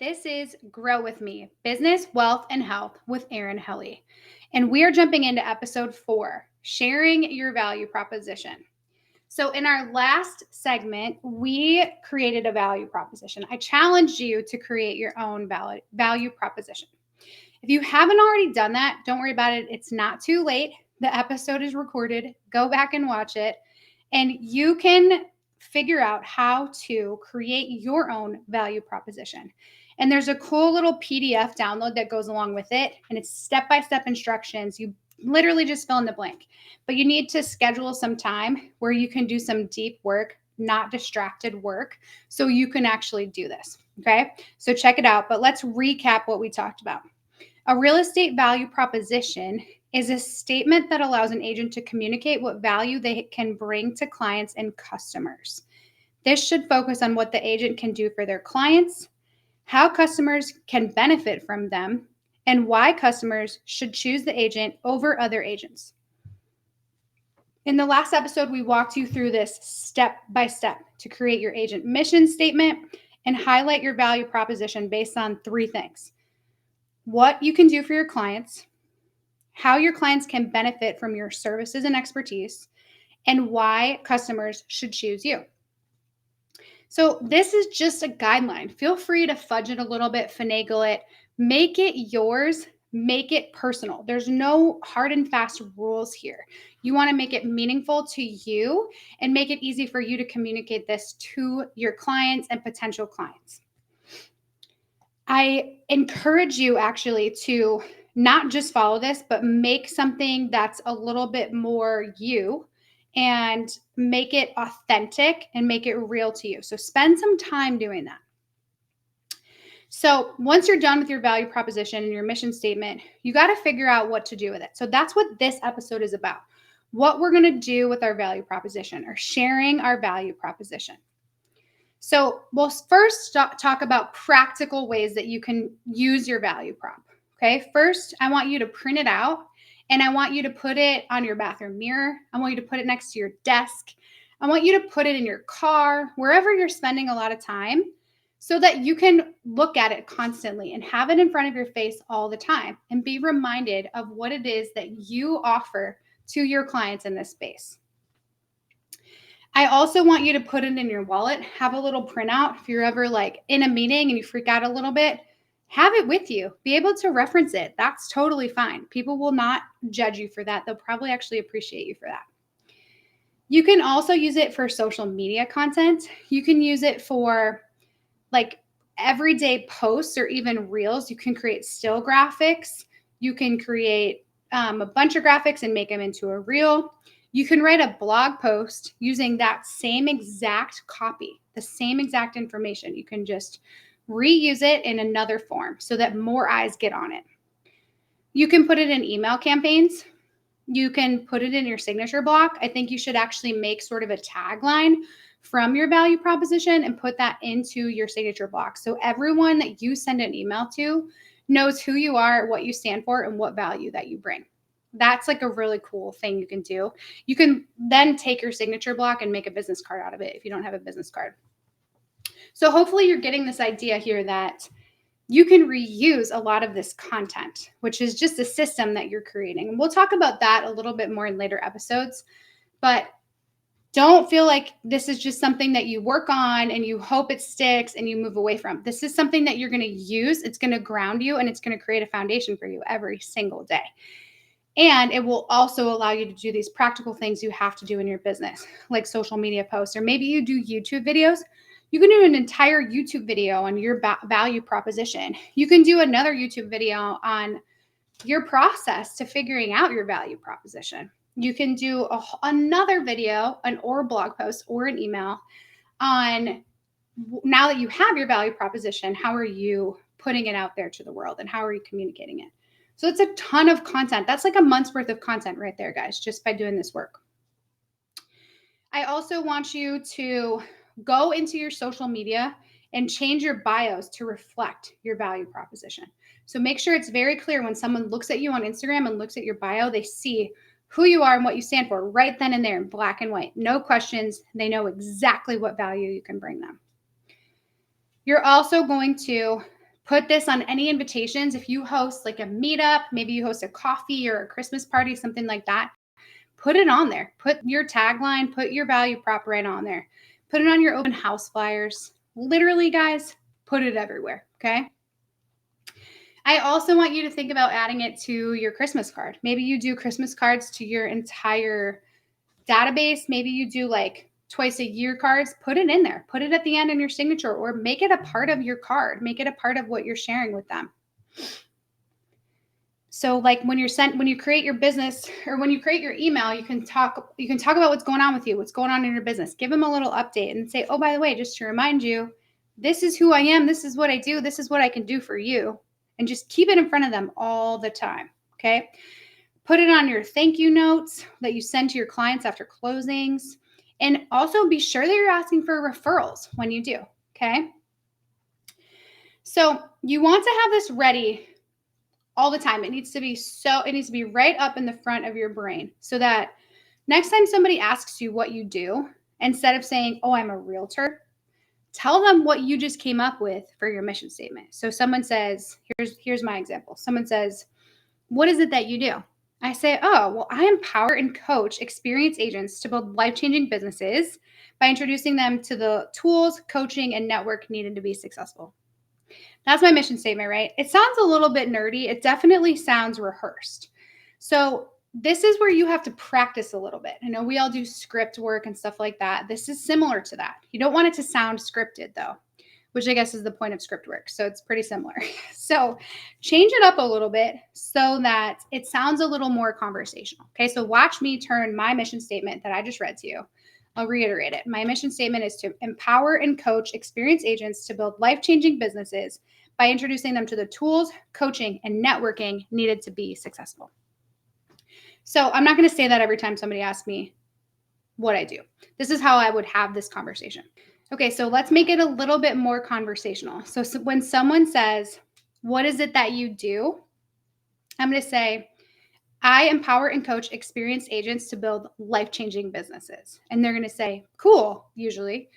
This is Grow With Me Business, Wealth, and Health with Erin Helle. And we are jumping into episode 4 sharing your value proposition. So, in our last segment, we created a value proposition. I challenged you to create your own value proposition. If you haven't already done that, don't worry about it. It's not too late. The episode is recorded. Go back and watch it. And you can figure out how to create your own value proposition. And there's a cool little PDF download that goes along with it. And it's step-by-step instructions. You literally just fill in the blank. But you need to schedule some time where you can do some deep work, not distracted work, so you can actually do this. Okay? So check it out. But let's recap what we talked about. A real estate value proposition is a statement that allows an agent to communicate what value they can bring to clients and customers. This should focus on what the agent can do for their clients, how customers can benefit from them, and why customers should choose the agent over other agents. In the last episode, we walked you through this step by step to create your agent mission statement and highlight your value proposition based on 3 things: what you can do for your clients, how your clients can benefit from your services and expertise, and why customers should choose you. So this is just a guideline. Feel free to fudge it a little bit, finagle it, make it yours, make it personal. There's no hard and fast rules here. You want to make it meaningful to you and make it easy for you to communicate this to your clients and potential clients. I encourage you actually to not just follow this, but make something that's a little bit more you and make it authentic and make it real to you. So spend some time doing that. So once you're done with your value proposition and your mission statement, you got to figure out what to do with it. So that's what this episode is about. What we're going to do with our value proposition, or sharing our value proposition. So we'll first talk about practical ways that you can use your value prop. Okay, first, I want you to print it out and I want you to put it on your bathroom mirror. I want you to put it next to your desk. I want you to put it in your car, wherever you're spending a lot of time, so that you can look at it constantly and have it in front of your face all the time and be reminded of what it is that you offer to your clients in this space. I also want you to put it in your wallet, have a little printout. If you're ever like in a meeting and you freak out a little bit, have it with you. Be able to reference it. That's totally fine. People will not judge you for that. They'll probably actually appreciate you for that. You can also use it for social media content. You can use it for like everyday posts or even reels. You can create still graphics. You can create a bunch of graphics and make them into a reel. You can write a blog post using that same exact copy, the same exact information. You can just reuse it in another form so that more eyes get on it. You can put it in email campaigns. You can put it in your signature block. I think you should actually make sort of a tagline from your value proposition and put that into your signature block. So everyone that you send an email to knows who you are, what you stand for, and what value that you bring. That's like a really cool thing you can do. You can then take your signature block and make a business card out of it if you don't have a business card. So hopefully you're getting this idea here that you can reuse a lot of this content, which is just a system that you're creating. And we'll talk about that a little bit more in later episodes, but don't feel like this is just something that you work on and you hope it sticks and you move away from. This is something that you're going to use. It's going to ground you and it's going to create a foundation for you every single day. And it will also allow you to do these practical things you have to do in your business, like social media posts, or maybe you do YouTube videos. You can do an entire YouTube video on your value proposition. You can do another YouTube video on your process to figuring out your value proposition. You can do another video, or blog post or an email on, now that you have your value proposition, how are you putting it out there to the world and how are you communicating it? So it's a ton of content. That's like a month's worth of content right there, guys, just by doing this work. I also want you to go into your social media and change your bios to reflect your value proposition. So make sure it's very clear when someone looks at you on Instagram and looks at your bio, they see who you are and what you stand for right then and there in black and white. No questions. They know exactly what value you can bring them. You're also going to Put this on any invitations. If you host like a meetup, maybe you host a coffee or a Christmas party, something like that, put it on there. Put your tagline, put your value prop right on there. Put it on your open house flyers. Literally, guys, put it everywhere, okay? I also want you to think about adding it to your Christmas card. Maybe you do Christmas cards to your entire database. Maybe you do like twice a year cards. Put it in there. Put it at the end in your signature, or make it a part of your card. Make it a part of what you're sharing with them. So like when you create your business, or when you create your email, you can talk about what's going on with you, what's going on in your business. Give them a little update and say, oh, by the way, just to remind you, this is who I am. This is what I do. This is what I can do for you. And just keep it in front of them all the time. Okay. Put it on your thank you notes that you send to your clients after closings. And also be sure that you're asking for referrals when you do. Okay. So you want to have this ready all the time. It needs to be right up in the front of your brain, so that next time somebody asks you what you do, instead of saying, oh, I'm a realtor, tell them what you just came up with for your mission statement. So someone says, here's my example. Someone says, what is it that you do? I say, oh, well, I empower and coach experienced agents to build life-changing businesses by introducing them to the tools, coaching, and network needed to be successful. That's my mission statement, right? It sounds a little bit nerdy. It definitely sounds rehearsed. So this is where you have to practice a little bit. I know we all do script work and stuff like that. This is similar to that. You don't want it to sound scripted though, which I guess is the point of script work. So it's pretty similar. So change it up a little bit so that it sounds a little more conversational. Okay, so watch me turn my mission statement that I just read to you. I'll reiterate it. My mission statement is to empower and coach experienced agents to build life-changing businesses by introducing them to the tools, coaching, and networking needed to be successful. So I'm not going to say that every time somebody asks me what I do. This is how I would have this conversation. Okay, so let's make it a little bit more conversational. So when someone says, what is it that you do? I'm going to say, I empower and coach experienced agents to build life-changing businesses. And they're going to say, cool, usually.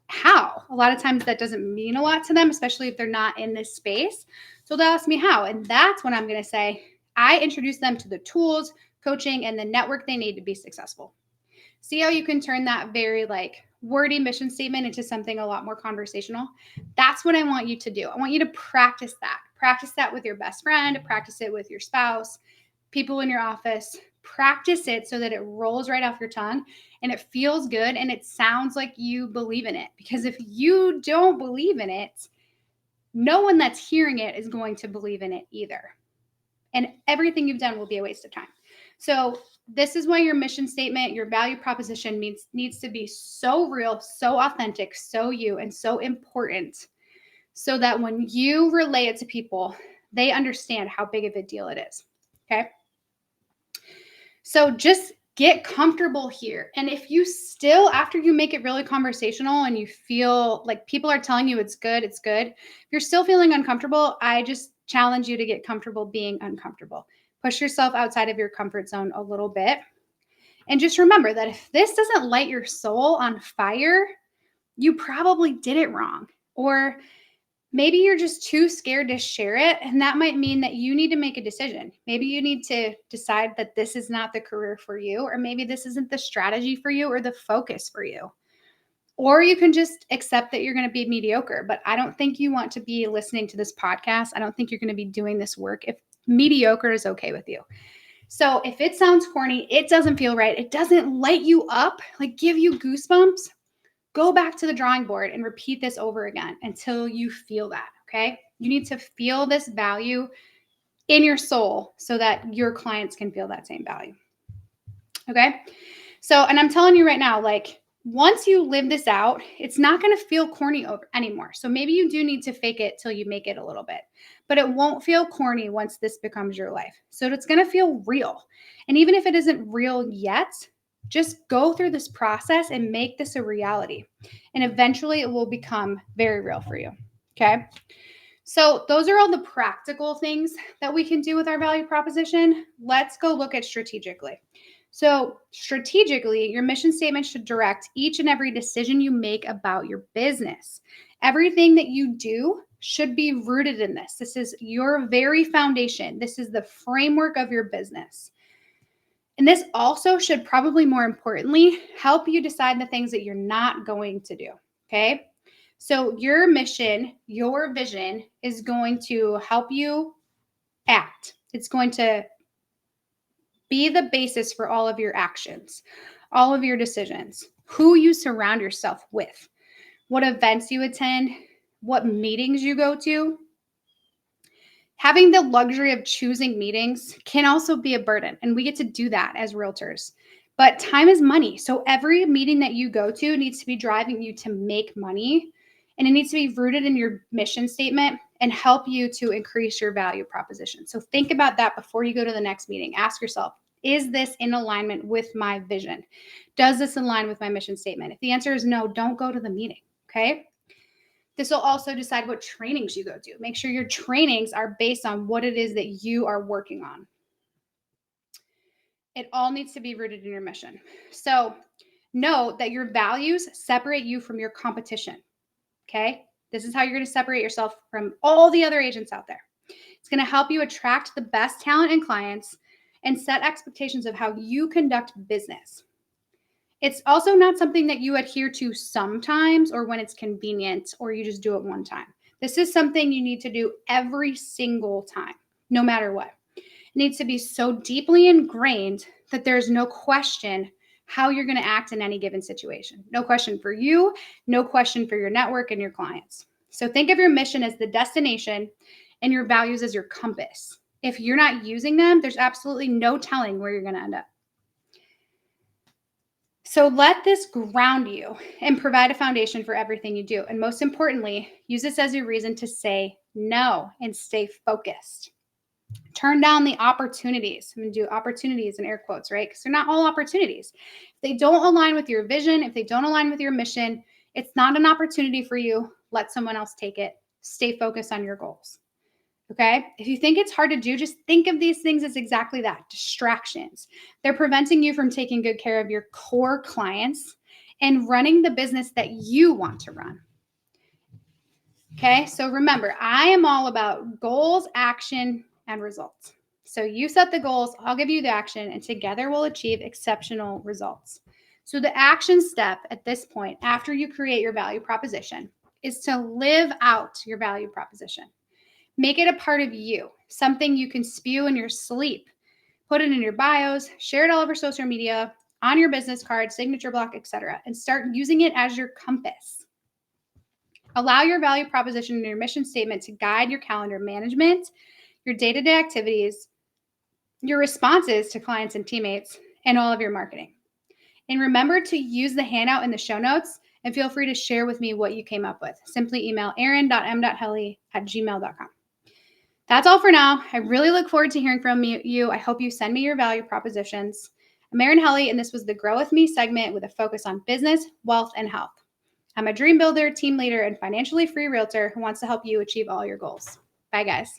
How? A lot of times that doesn't mean a lot to them, especially if they're not in this space. So they'll ask me how. And that's when I'm going to say, I introduce them to the tools, coaching, and the network they need to be successful. See how you can turn that very like wordy mission statement into something a lot more conversational? That's what I want you to do. I want you to practice that. Practice that with your best friend, practice it with your spouse, people in your office. Practice it so that it rolls right off your tongue and it feels good and it sounds like you believe in it. Because if you don't believe in it, no one that's hearing it is going to believe in it either. And everything you've done will be a waste of time. So this is why your mission statement, your value proposition needs to be so real, so authentic, so you, and so important, so that when you relay it to people, they understand how big of a deal it is. Okay. So just get comfortable here. And if you still, after you make it really conversational and you feel like people are telling you it's good, if you're still feeling uncomfortable, I just challenge you to get comfortable being uncomfortable. Push yourself outside of your comfort zone a little bit. And just remember that if this doesn't light your soul on fire, you probably did it wrong. Or maybe you're just too scared to share it. And that might mean that you need to make a decision. Maybe you need to decide that this is not the career for you, or maybe this isn't the strategy for you or the focus for you. Or you can just accept that you're going to be mediocre. But I don't think you want to be listening to this podcast. I don't think you're going to be doing this work if mediocre is okay with you. So if it sounds corny, it doesn't feel right, it doesn't light you up, like give you goosebumps, go back to the drawing board and repeat this over again until you feel that, okay? You need to feel this value in your soul so that your clients can feel that same value, okay? So, and I'm telling you right now, like once you live this out, it's not going to feel corny anymore. So maybe you do need to fake it till you make it a little bit, but it won't feel corny once this becomes your life. So it's going to feel real. And even if it isn't real yet, just go through this process and make this a reality. And eventually it will become very real for you. Okay. So those are all the practical things that we can do with our value proposition. Let's go look at strategically. So strategically, your mission statement should direct each and every decision you make about your business. Everything that you do should be rooted in this. This is your very foundation. This is the framework of your business. And this also should probably more importantly help you decide the things that you're not going to do. Okay. So your mission, your vision is going to help you act. It's going to be the basis for all of your actions, all of your decisions, who you surround yourself with, what events you attend, what meetings you go to. Having the luxury of choosing meetings can also be a burden, and we get to do that as realtors. But time is money. So every meeting that you go to needs to be driving you to make money, and it needs to be rooted in your mission statement and help you to increase your value proposition. So think about that before you go to the next meeting. Ask yourself, is this in alignment with my vision? Does this align with my mission statement? If the answer is no, don't go to the meeting, okay? This will also decide what trainings you go to. Make sure your trainings are based on what it is that you are working on. It all needs to be rooted in your mission. So know that your values separate you from your competition. Okay? This is how you're going to separate yourself from all the other agents out there. It's going to help you attract the best talent and clients and set expectations of how you conduct business. It's also not something that you adhere to sometimes or when it's convenient or you just do it one time. This is something you need to do every single time, no matter what. It needs to be so deeply ingrained that there's no question how you're going to act in any given situation. No question for you, no question for your network and your clients. So think of your mission as the destination and your values as your compass. If you're not using them, there's absolutely no telling where you're going to end up. So let this ground you and provide a foundation for everything you do. And most importantly, use this as your reason to say no and stay focused. Turn down the opportunities. I'm going to do opportunities in air quotes, right? Because they're not all opportunities. If they don't align with your vision, if they don't align with your mission, it's not an opportunity for you. Let someone else take it. Stay focused on your goals. Okay. If you think it's hard to do, just think of these things as exactly that, distractions. They're preventing you from taking good care of your core clients and running the business that you want to run. Okay. So remember, I am all about goals, action, and results. So you set the goals, I'll give you the action, and together we'll achieve exceptional results. So the action step at this point, after you create your value proposition, is to live out your value proposition. Make it a part of you, something you can spew in your sleep. Put it in your bios, share it all over social media, on your business card, signature block, etc., and start using it as your compass. Allow your value proposition and your mission statement to guide your calendar management, your day-to-day activities, your responses to clients and teammates, and all of your marketing. And remember to use the handout in the show notes and feel free to share with me what you came up with. Simply email erin.m.helle@gmail.com. That's all for now. I really look forward to hearing from you. I hope you send me your value propositions. I'm Erin Helle, and this was the Grow With Me segment with a focus on business, wealth, and health. I'm a dream builder, team leader, and financially free realtor who wants to help you achieve all your goals. Bye, guys.